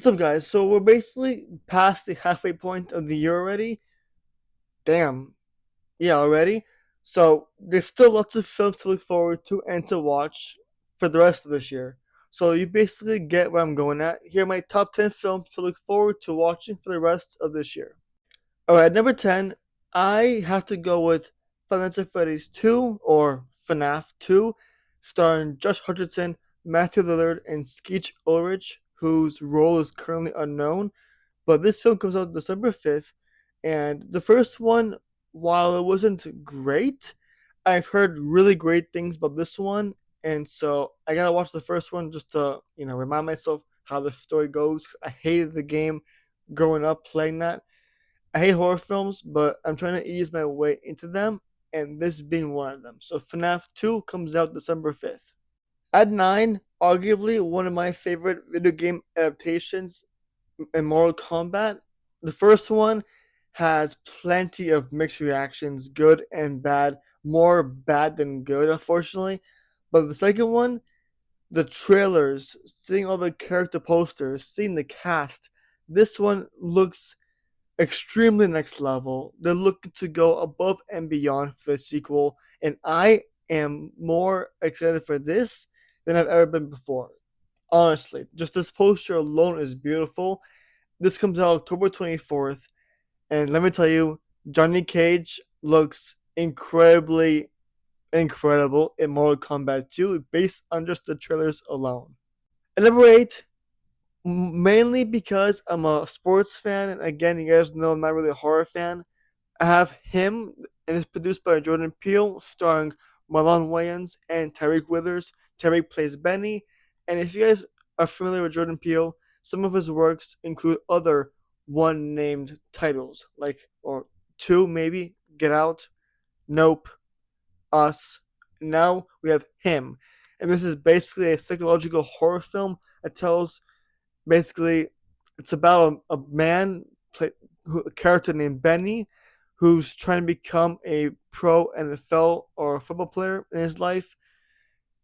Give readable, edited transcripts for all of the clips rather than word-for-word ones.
What's up, guys? So we're basically past the halfway point of the year already. Damn. Yeah, already. So there's still lots of films to look forward to and to watch for the rest of this year. So you basically get where I'm going at. Here are my top 10 films to look forward to watching for the rest of this year. Alright, number 10, I have to go with Five Nights at Freddy's 2 or FNAF 2, starring Josh Hutcherson, Matthew Lillard, and Skeech Ulrich, whose role is currently unknown. But this film comes out December 5th, and the first one, while it wasn't great, I've heard really great things about this one, and so I gotta watch the first one just to, remind myself how the story goes. I hated the game growing up playing that. I hate horror films, but I'm trying to ease my way into them, and this being one of them. So FNAF 2 comes out December 5th. At 9, arguably one of my favorite video game adaptations in Mortal Kombat. The first one has plenty of mixed reactions, good and bad, more bad than good, unfortunately. But the second one, the trailers, seeing all the character posters, seeing the cast, this one looks extremely next level. They're looking to go above and beyond for the sequel, and I am more excited for this than I've ever been before. Honestly, just this poster alone is beautiful. This comes out October 24th, and let me tell you, Johnny Cage looks incredibly incredible in Mortal Kombat 2 based on just the trailers alone. And number 8, mainly because I'm a sports fan, and again, you guys know I'm not really a horror fan. I have him, and it's produced by Jordan Peele, starring Marlon Wayans and Tyreek Withers. Tyreek plays Benny, and if you guys are familiar with Jordan Peele, some of his works include other one named titles, like, or two maybe, Get Out, Nope, Us. Now we have him. And this is basically a psychological horror film that tells basically it's about a man, a character named Benny, who's trying to become a pro NFL or a football player in his life.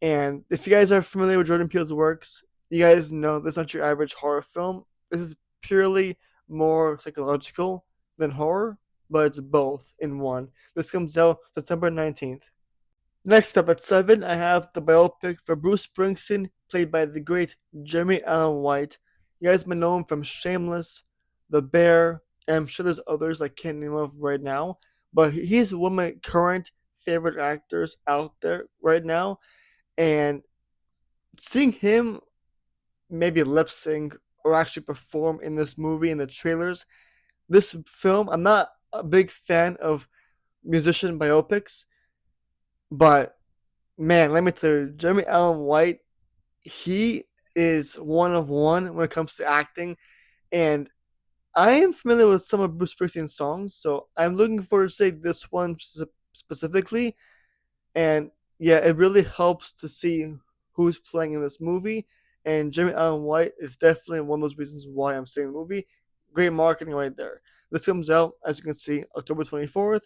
And if you guys are familiar with Jordan Peele's works, you guys know this is not your average horror film. This is purely more psychological than horror, but it's both in one. This comes out September 19th. Next up at 7, I have the biopic for Bruce Springsteen, played by the great Jeremy Allen White. You guys may know him from Shameless, The Bear, and I'm sure there's others I can't name of right now, but he's one of my current favorite actors out there right now, and seeing him maybe lip sync or actually perform in this movie in the trailers, this film, I'm not a big fan of musician biopics, but man, let me tell you, Jeremy Allen White, he is one of one when it comes to acting, and I am familiar with some of Bruce Springsteen's songs, so I'm looking forward to say this one specifically. And yeah, it really helps to see who's playing in this movie. And Jeremy Allen White is definitely one of those reasons why I'm saying the movie. Great marketing right there. This comes out, as you can see, October 24th.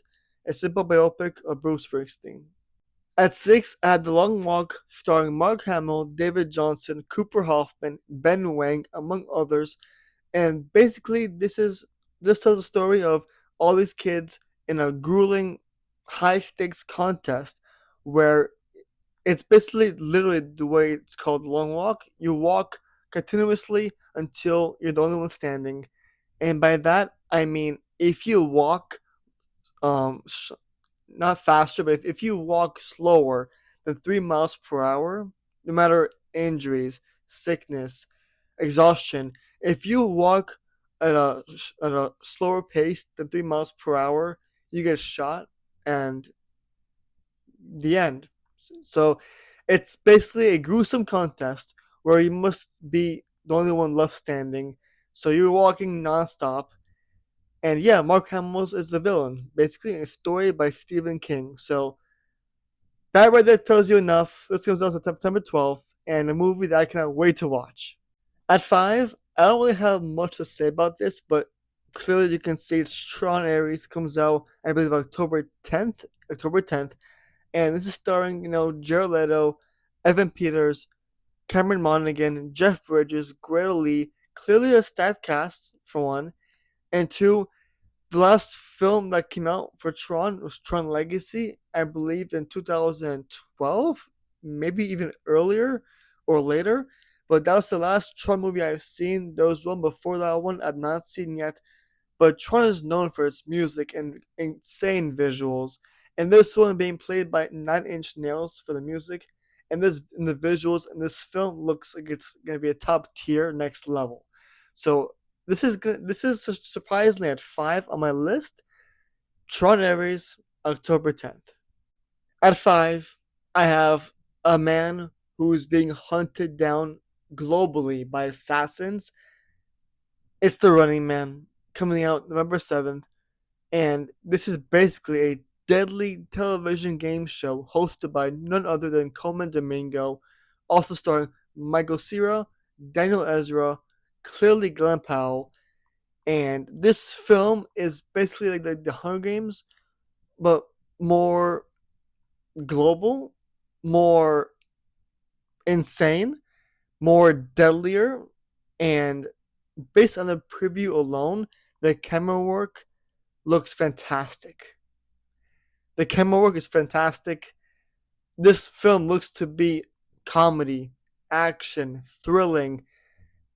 A simple biopic of Bruce Springsteen. At 6, I had The Long Walk, starring Mark Hamill, David Johnson, Cooper Hoffman, Ben Wang, among others. And basically, this tells a story of all these kids in a grueling, high stakes contest where it's basically literally the way it's called long walk. You walk continuously until you're the only one standing, and by that I mean if you walk um not faster, but if you walk slower than 3 miles per hour, no matter injuries, sickness, exhaustion, if you walk at a slower pace than 3 miles per hour, you get shot, and the end. So it's basically a gruesome contest where you must be the only one left standing. So you're walking nonstop. And yeah, Mark Hamill is the villain. Basically, a story by Stephen King. So that right there tells you enough. This comes out September 12th, and a movie that I cannot wait to watch. At 5, I don't really have much to say about this, but clearly you can see Tron Ares comes out, I believe, October 10th. October 10th, and this is starring, Jared Leto, Evan Peters, Cameron Monaghan, Jeff Bridges, Greta Lee, clearly a stat cast for one, and two, the last film that came out for Tron was Tron Legacy, I believe in 2012, maybe even earlier or later. But that was the last Tron movie I've seen. There was one before that one I've not seen yet. But Tron is known for its music and insane visuals. And this one being played by 9 Inch Nails for the music. And the visuals in this film looks like it's gonna be a top tier next level. So this is surprisingly at 5 on my list. Tron Ares, October 10th. At 5, I have a man who is being hunted down globally by assassins. It's The Running Man, coming out November 7th, and this is basically a deadly television game show hosted by none other than Coleman Domingo, also starring Michael Cera, Daniel Ezra, clearly Glenn Powell, and this film is basically like the Hunger Games, but more global, more insane, more deadlier, and based on the preview alone, the camera work looks fantastic. The camera work is fantastic. This film looks to be comedy, action, thrilling.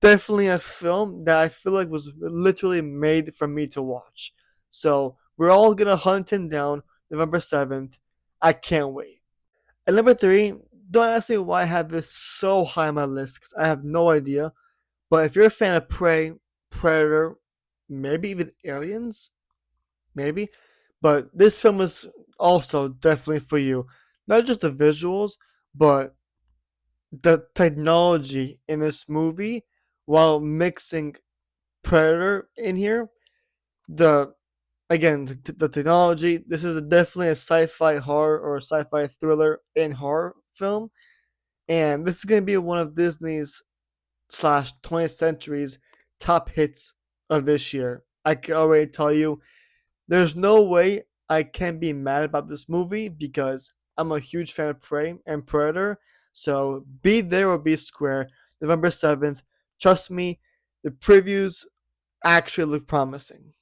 Definitely a film that I feel like was literally made for me to watch. So we're all gonna hunt him down November 7th. I can't wait. And number 3, don't ask me why I have this so high on my list because I have no idea. But if you're a fan of Prey, Predator, maybe even Aliens, maybe. But this film is also definitely for you. Not just the visuals, but the technology in this movie while mixing Predator in here. The again the technology. This is definitely a sci-fi horror or a sci-fi thriller in horror film, and this is gonna be one of Disney's slash 20th century's top hits of this year. I can already tell you there's no way I can be mad about this movie because I'm a huge fan of Prey and Predator. So be there or be square. November 7th. Trust me, the previews actually look promising.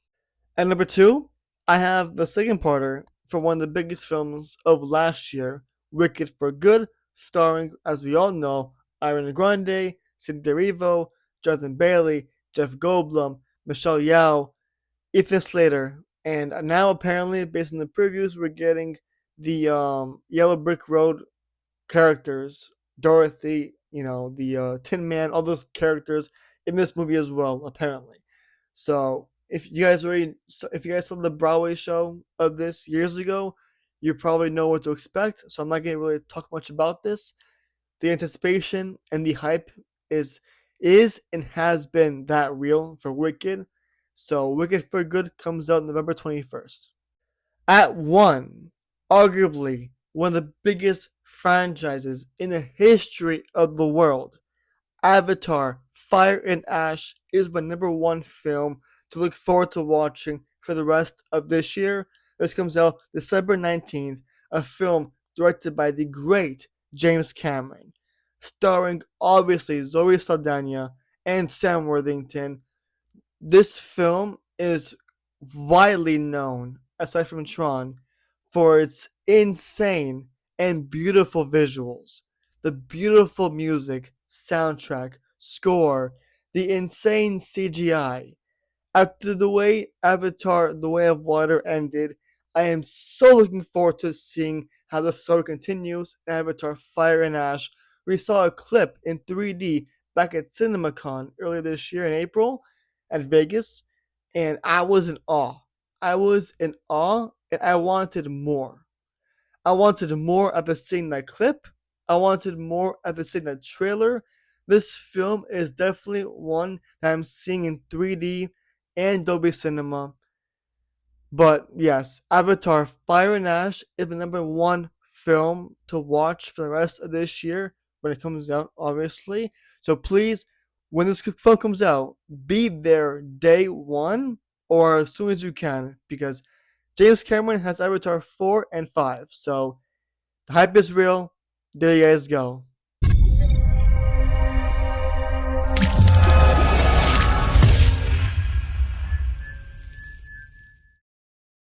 And number 2, I have the second parter for one of the biggest films of last year, Wicked for Good, starring, as we all know, Ariana Grande, Cynthia Erivo, Jonathan Bailey, Jeff Goldblum, Michelle Yeoh, Ethan Slater, and now apparently, based on the previews, we're getting the Yellow Brick Road characters, Dorothy, the Tin Man, all those characters in this movie as well, apparently. So if you guys saw the Broadway show of this years ago, you probably know what to expect. So I'm not gonna really talk much about this. The anticipation and the hype is and has been that real for Wicked. So Wicked for Good comes out November 21st. At 1, arguably one of the biggest franchises in the history of the world, Avatar Fire and Ash is my number 1 film to look forward to watching for the rest of this year. This comes out December 19th, a film directed by the great James Cameron, starring obviously Zoe Saldana and Sam Worthington. This film is widely known, aside from Tron, for its insane and beautiful visuals, the beautiful music, soundtrack, score, the insane CGI. After the way Avatar The Way of Water ended, I am so looking forward to seeing how the story continues in Avatar Fire and Ash. We saw a clip in 3D back at CinemaCon earlier this year in April at Vegas, and I was in awe. I was in awe, and I wanted more. I wanted more after seeing that clip. I wanted more after seeing that trailer. This film is definitely one that I'm seeing in 3D and Dolby Cinema. But yes, Avatar Fire and Ash is the number 1 film to watch for the rest of this year when it comes out, obviously. So please, when this film comes out, be there day 1 or as soon as you can because James Cameron has Avatar 4 and 5. So the hype is real. There you guys go.